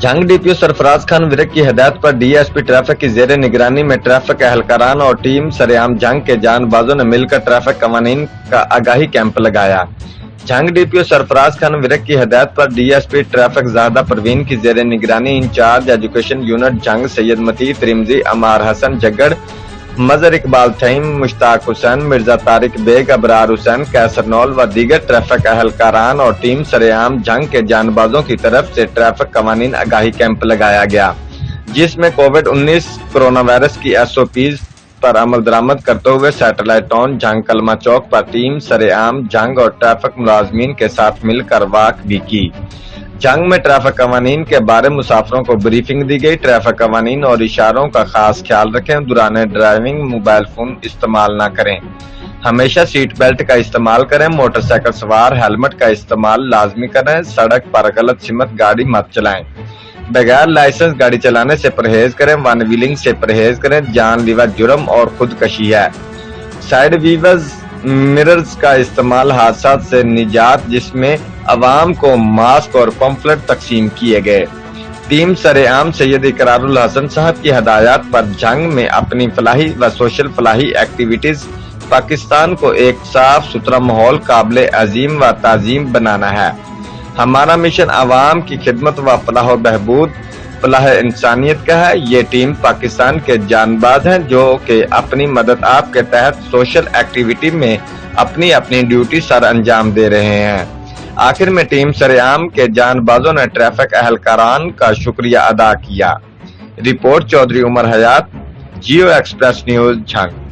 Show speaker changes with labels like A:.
A: जंग डीपीओ सरफराज खान विरक की हिदायत पर डीएसपी ट्रैफिक की जेर निगरानी में ट्रैफिक एहलकारान और टीम सरेआम जंग के जानबाजों ने मिलकर ट्रैफिक कवानीन का आगाही कैंप लगाया। जंग डीपीओ सरफराज खान विरक की हिदायत पर डीएसपी ट्रैफिक ज़ाहिदा परवीन की जेर निगरानी इंचार्ज एजुकेशन यूनिट जंग सैयद मतीत रिमजी, अमार हसन जगड़, मजर इकबाल थईम, मुश्ताक हुसैन, मिर्जा तारिक बेग, अबरार हुसैन, कैसर नौल व दीगर ट्रैफिक एहलकारान और टीम सरेआम जंग के जानबाजों की तरफ से ट्रैफिक कवानीन आगाही कैंप लगाया गया, जिसमें कोविड-19 कोरोना वायरस की SOPs पर अमल दरामद करते हुए सैटेलाइट टाउन जंग कलमा चौक पर टीम सरेआम जंग और ट्रैफिक मुलाजमीन के साथ मिलकर वॉक भी की। जंग में ट्रैफिक कवानीन के बारे मुसाफिरों को ब्रीफिंग दी गई। ट्रैफिक कवानीन और इशारों का खास ख्याल रखें। दौरान ड्राइविंग मोबाइल फोन इस्तेमाल न करें। हमेशा सीट बेल्ट का इस्तेमाल करें। मोटरसाइकिल सवार हेलमेट का इस्तेमाल लाजमी करें। सड़क पर गलत सिमत गाड़ी मत चलाएं। बगैर लाइसेंस गाड़ी चलाने से परहेज करें। वन व्हीलिंग से परहेज करें। जानलेवा जुर्म और खुदकशी है। साइड व्यूवर्स मिरर्स का इस्तेमाल हादसा से निजात, जिसमें अवाम को मास्क और पंफलेट तकसीम किए गए। टीम सरेआम सैयद इकरारुल हसन साहब की हदायत पर जंग में अपनी फलाही व सोशल फलाही एक्टिविटीज पाकिस्तान को एक साफ सुथरा माहौल काबिल अजीम व ताजीम बनाना है। हमारा मिशन अवाम की खिदमत व फलाह बहबूद फलाह इंसानियत का है। ये टीम पाकिस्तान के जानबाज हैं जो कि अपनी मदद आपके तहत सोशल एक्टिविटी में अपनी अपनी ड्यूटी सर अंजाम दे रहे हैं। आखिर में टीम सरेआम के जानबाजों ने ट्रैफिक एहलकारान का शुक्रिया अदा किया। रिपोर्ट चौधरी उमर हयात, जियो एक्सप्रेस न्यूज, जंग।